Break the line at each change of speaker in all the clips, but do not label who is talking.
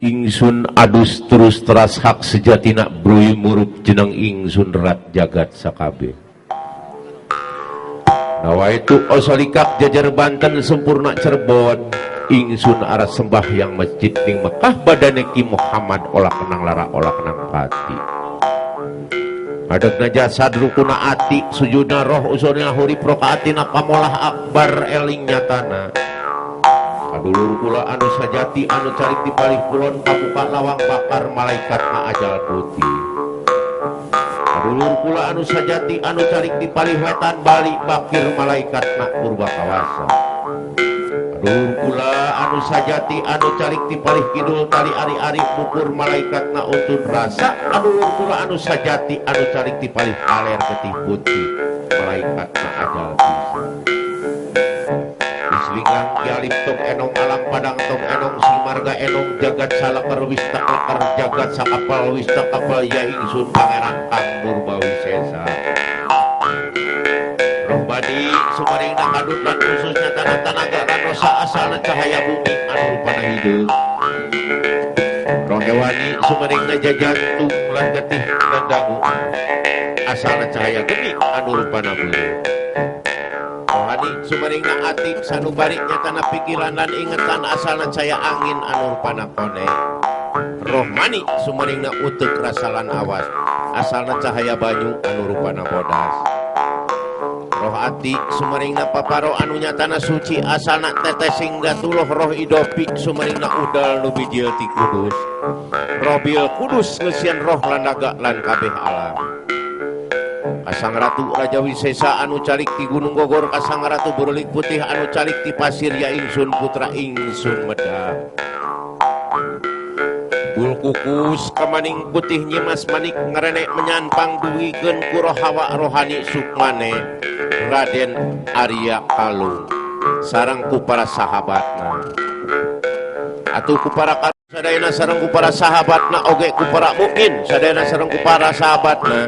Ingsun adus terus teras hak sejatina brui murup jeneng ingsun rat jagat sakabe. Nawa itu osolikak jajar Banten sempurna Cirebon. Ingsun aras sembahyang masjid ning Mekah badane Ki Muhammad olah kenang lara olah kenang pati. Adegna jasad rukuna ati sujudna roh usulna hurip rokaatina pamolah akbar eling nyatana. Kadulur kula anu sajati anu carik di balik kulon kabuka lawang bakar malaikat na ajal putih. Kadulur kula anu sajati anu carik di balik wetan balik bakir malaikat na purba kawasa. Kadulur kula anu sajati anu carik di balik kidul tali ari-ari bukur malaikat na untun rasa. Kadulur kula anu sajati anu carik di balik aler getih putih malaikat na ajal bisa. Islingang kialip tong enong alam padang tong enong simarga enong jagat salakar wista akar jagat sakapal wista kapal ya ingsun pangeran kang murbawi sesa. Rombadi sumaring nakadut lan khususnya tanah-tanaga kanosa asalna cahaya bumi anu rupana hideung. Roh hewani sumaring najajantung lan getih lan dangu asalna cahaya geni anu rupana beuleuh. Rohani sumaringna ati sanubari nyatana pikiran lan ingetan asalna caya angin anu rupana kone. Rohmani sumaringna uteuk rasa lan awas asalna cahaya banyu anu rupana bodas. Roh ati sumaringna paparo anu nyatana suci asalna tetesing datuluh roh idopi sumaringna udal nu bijil ti kudus. Roh bil kudus ngeusian roh lan naga lan kabeh alam. Kasang Ratu Raja Wisesa anu calik di Gunung Gogor, Kasang Ratu Berulik Putih anu calik di pasir ya ingsun putra ingsun medah. Bul kukus kamaning putih nyimas manik ngerenek menyanpang duwikeun ku roh hawa rohani sukmane Raden Arya Kalung sareng ku para sahabatna. Atuh ku para sadayana sareng ku para sahabatna oge ku para mukmin sadayana sareng ku para sahabatna.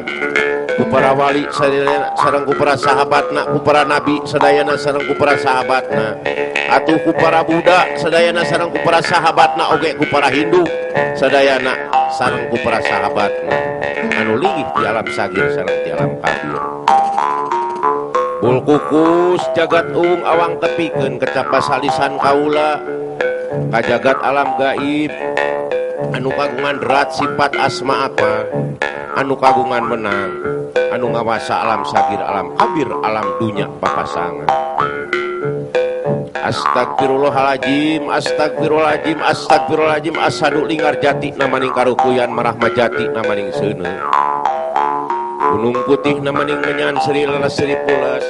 Ku para wali sadayana sareng ku para sahabatna, ku para nabi sadayana sareng ku para sahabatna. Atuh ku para Buddha sadayana sareng ku para sahabatna oge ku para Hindu sadayana sareng ku para sahabatna. Anu linggih di alam sagir sareng di alam kabir. Bul kukus jagat awang tepikeun kecapa salisan kaula ka jagat alam gaib anu kagungan derat sifat asma apa anu kagungan menang anu ngawasa alam sagir alam kabir alam dunya papasangan. Astagfirullahaladzim astagfirullahaladzim astagfirullahaladzim asadu lingar jati namaning karukuyan marahmajati namaning seuneu. Gunung putih namaning menyan seri leles seri pulas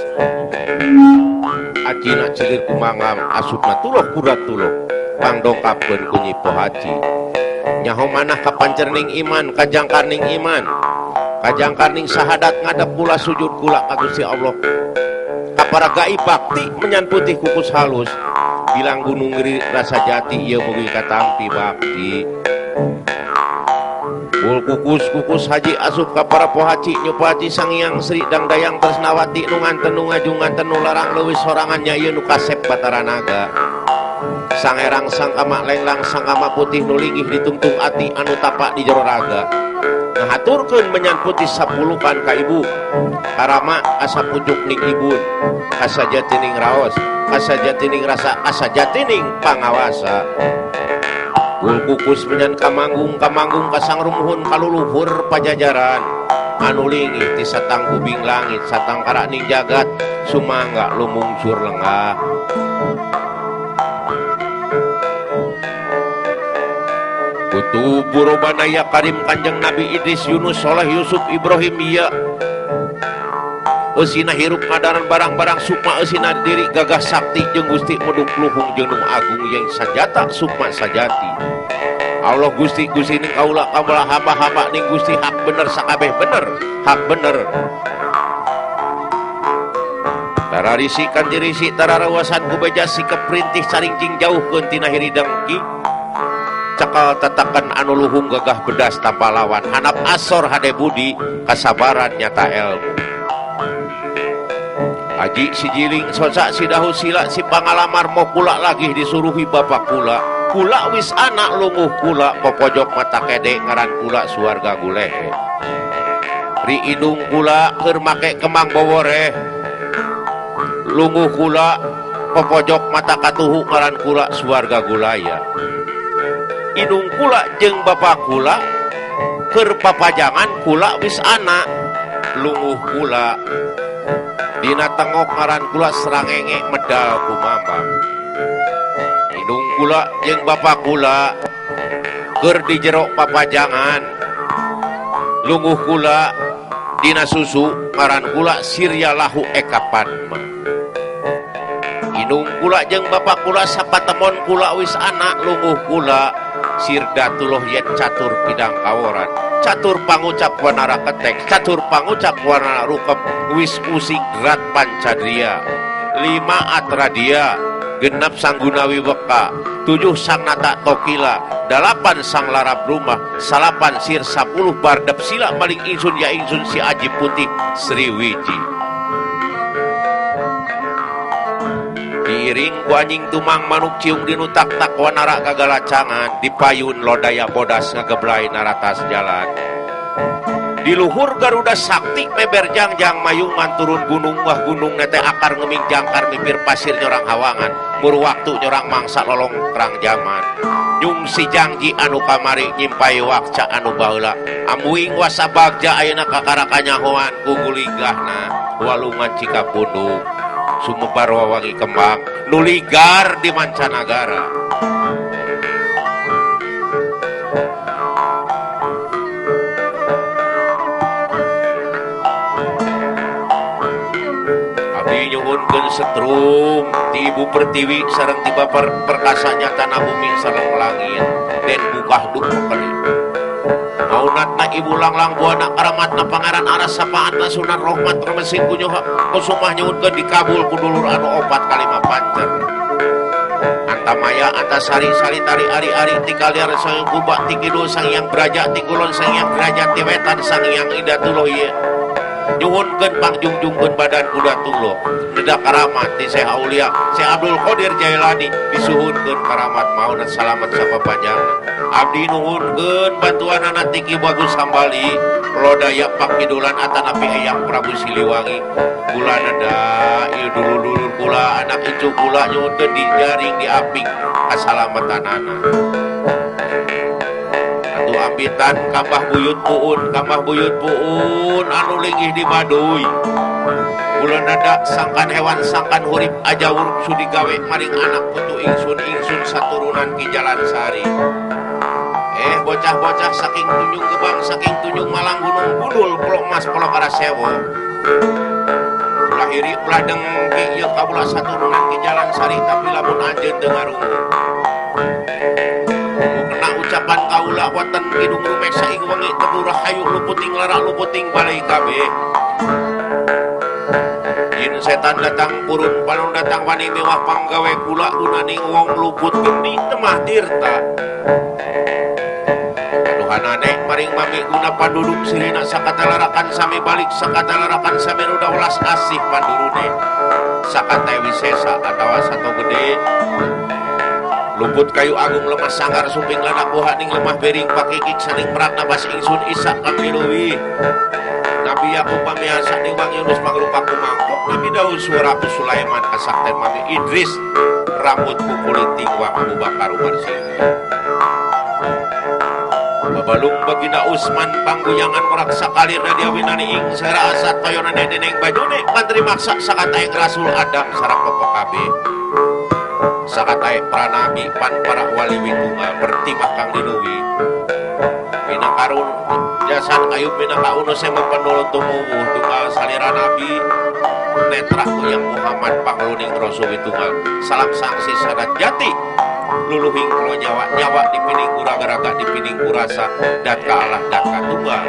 acina cilir kumangam asupna tuloh kurat tuloh pangdongkapkeun ku Nyi Po Haji. Nyaho manah kapancerning iman kajang karning iman kajang karning sahadat ngadep pula sujud kula ka Gusti Allah. Kapara gaib bakti menyan putih kukus halus bilang gunung ngeri rasa jati ieu mugi katampi bakti. Bul kukus haji asup kapara Po Haji Nyu Po Haji Sangyang Sri Dangdayang Tresnawati nu nganten nu ngajungan tenu larang leuwih sorangannya ieu nu kasep Batara Naga. Sang erang sang kama lenglang sang kama putih nu linggih ditungtung ati anu tapak di jero raga. Ngahaturkeun menyan putih sapulukan ka ibu. Karama asa pujuk ning ibun. Kasajatining raos, kasajatining rasa, kasajatining pangawasa. Bul kukus menyan kamanggung kasang rumuhun kaluluhur pajajaran. Anu linggih ti satang kubing langit satang karaning jagat sumangga lumungsur lenggah. Kutu Burobanaya Karim Kanjeng Nabi Idris Yunus Soleh Yusuf Ibrahim iya eusina hirup ngadaran barang-barang sukma eusina diri gagah sakti jeung Gusti meduk luhung jeung nu agung yang sanjata sukma sajati. Allah Gusti ning kaula kaula hamba-hamba ning Gusti hak bener sakabeh bener hak bener. Tararisi kandirisi tararawasan ku beja sikep perintih saringcing jauhkeun tina hiridang ki. Cakal tatakan anu luhung gagah bedas tanpa lawan hanap asor hade budi kasabaran nyata ilmu. Aji si jiling sosa si dahu sila si pangalamar mau kula lagi disuruhi bapak kula kula wis anak lunguh kula popojok mata kede ngaran kula suarga gulehe ri idung kula keur make kemang bowore lunguh kula popojok mata katuhu ngaran kula suarga gulaya idung kula jeung bapak kula keur papajangan kula wis anak lunguh kula dina tengok ngaran kula Srangenge medal kumambang idung kula jeung bapak kula keur di jero papajangan lunguh kula dina susu ngaran kula Siryalahu Eka Padma idung kula jeung bapak kula sapatemon kula wis anak lunguh kula Sirdatullah yen catur pidang kaworan catur pangucap wanara ketek catur pangucap wanara rukep wis musik rat pancadria 5 atradia genap sanggunawi weka 7 sang nata tokila 8 sang larap rumah 8 sir 10 bardep sila maling ingsun ya ingsun si Aji Putih Sriwiji diiring ku anjing tumang manuk ciung dinutak tak wanara gagalacangan dipayun lodaya bodas ngageblay naratas jalan di luhur Garuda Sakti meber jangjang mayung manturun gunung wah gunung nete akar ngeming jangkar mipir pasir nyorang hawangan mur waktu nyorang mangsa lolong terang jaman nyung si jangji anu kamari nyimpai wakca anu baheula amuing wasa bagja ayeuna kakarakanyahoan ku guligahna walungan Cikapundung sumebar wawangi kembang nuligar di mancanagara nyuhunkeun setrum ti Ibu Pertiwi sareng ti Bapak perkasanya tanah bumi sareng langit den bukah duh kali maunatna Ibu Langlang buana karamatna pangaran aras sapaatna Sunan Rohmat remesin kunyoha kusumah nyuhunkeun dikabul ku dulur anu 4 kali mapancer antamaya antasari sari tari ari-ari ti kaliar sang kubak ti kidul sang yang beraja ti kulon sang yang beraja ti wetan sang yang idatullah ieu nyuhunkeun pangjungjungkeun badan kuda tulo nedak karamat ti Syekh Aulia Syekh Abdul Qadir Jailani disuhunkeun karamat maunat salamet sapapanjangna abdi nuhunkeun bantuanana ti Ki Bagus Hambali lodaya pakidulan atanapi Eyang Prabu Siliwangi kula neda ieu dulur-dulur kula anak icu kula nyuhunkeun di jaring di aping kasalametanana ambitan kambah buyut puun anu linggih di Baduy kula nada sangkan hewan sangkan hurip aja huruf sudi gawe maring anak putu ingsun saturunan Ki Jalan Sari bocah-bocah saking tunjung gebang saking tunjung malang gunung budul pulau emas pulau Karasewo lahiri ulah dengki ieu kabula saturunan Ki Jalan Sari tapi lamun anjeun teu ngarungu ucapan kaula watan kidung rumeksa ing wengi tebu rahayu luputing lara luputing balai kabe yin setan datang purun panon datang wani mewah panggawe kula gunaning wong luput geni temah tirta kaduhanane maring mami guna panduduk sirina sakatalarakan sami balik sakatalarakan sami ruda welas asih pandurune sakate wisesa atawa sato gede luput kayu agung lemah sanggar suping lanak buha ning lemah bering pakikik saning meratna bas ingsun Isa kang diluwi Nabi Yakub pamiasa ning Bang Yunus mangrupaku mangkok Nabi Daud suaraku Sulaiman kasakten Mami Idris rambutku kuliting wa Abu Bakar Umar Sini babalung bagina Usman pangguyangan merak sakalir nadia winani ing sera asat toyona neneng bajone pantri maksa sakataeng Rasul Adam sareng PPKB sakatae pranabi pan para wali witunga bertimah kang dinuwi pinakarun jasan ayub pinakauno sema penulun tumuwuh tunggal salira nabi netra yang Muhammad pangluning rasul witunga salam sangsi sadat jati luluhing kulo nyawa dipining uraga-raga dipining kurasa dan ka Allah dan ka tunggal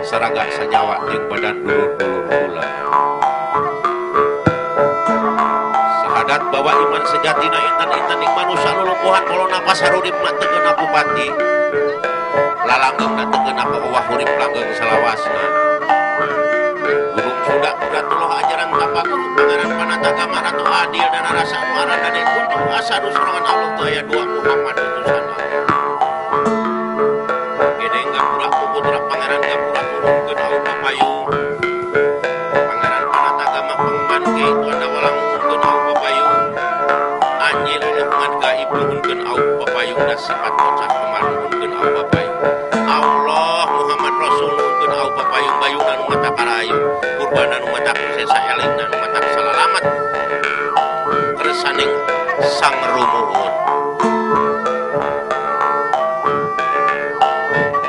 saraga sanyawa jeung badan dulur-dulur kula sahadat bahwa iman sejatina intan-intan ing manusia lulupuhan kalau napas harurip na teu keuna bupati lalanggeng na teu keuna ka uwah urip langgeng salawasna Guru sudah kudatullah ajaran tapa guru pangeran panatagama ratu adil dan rasa muara dan kuntung asadu serangan Allah tu ayat 2 Muhammad utusan Allah. Gede gapura putra pangeran gapura turunkeun au papayung. Pangeran panatagama pengman ge itu anda walang mungkeun au papayung. Anjil ulungan gaib nuhunkeun au papayung dan sifat bocah pemanuhunkeun au papayung. Allah Muhammad Rasul nuhunkeun au papayung bayunan mata karayu. Kurbanan mata sesa eling dan mata salalamat. Kersaning sang rumuhun.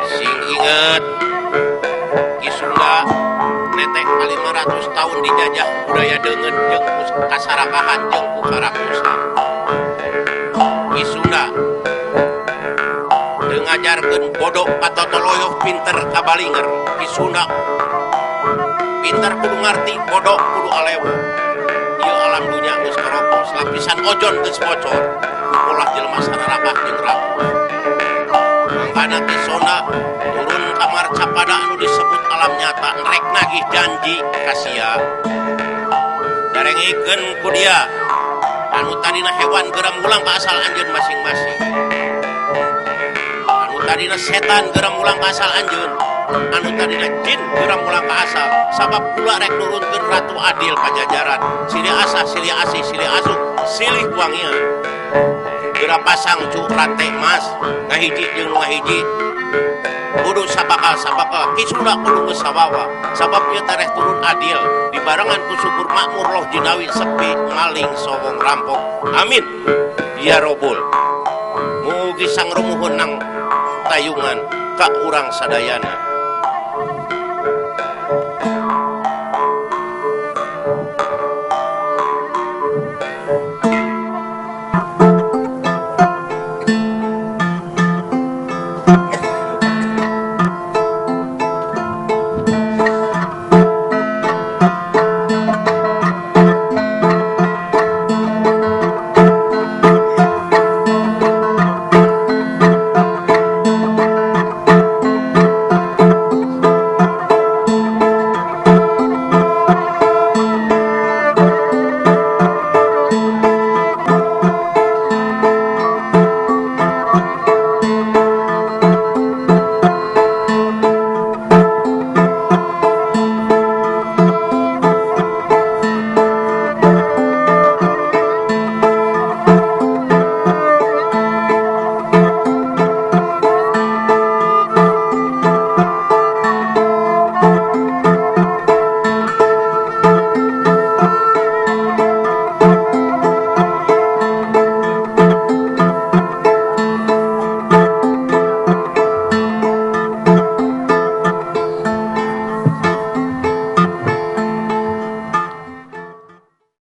Sing inget Ki Sunda netek 500 tahun dijajah budaya deungeun jeung kasarakahan jeung ku karakusan. Ki Sunda teu ngajarkeun bodoh katotoloyo pinter kabalinger. Ki Sunda pinter kudu ngarti, bodoh kudu alewo. Ieu alam dunya geus karopos, lapisan ojon geus bocor. Ulah jelema sararakah jeung rakus. Mangkana Ki Sunda turun ka marcapada anu disebut alam nyata, rek nagih janji ka sia. Darengikeun ku dia anu tadina hewan geura mulang ka asal anjeun masing-masing. Anu tadina setan geura mulang ka asal anjeun. Anu tadina jin geura mulang ka asal. Sabab kula rek nurunkeun ratu adil pajajaran. Silih asah, silih asih, silih asuh, silih wangian. Geura pasang cu rante emas ngahiji jeung nu ngahiji. Kudu sabakal Ki Sunda kudu geus sawawa. Sabab ieu teh turun adil dibarengan ku subur makmur loh jinawi sepi maling sowong rampok. Amin ya robbal. Mugi sang rumuhun nang tayungan ka urang sadayana.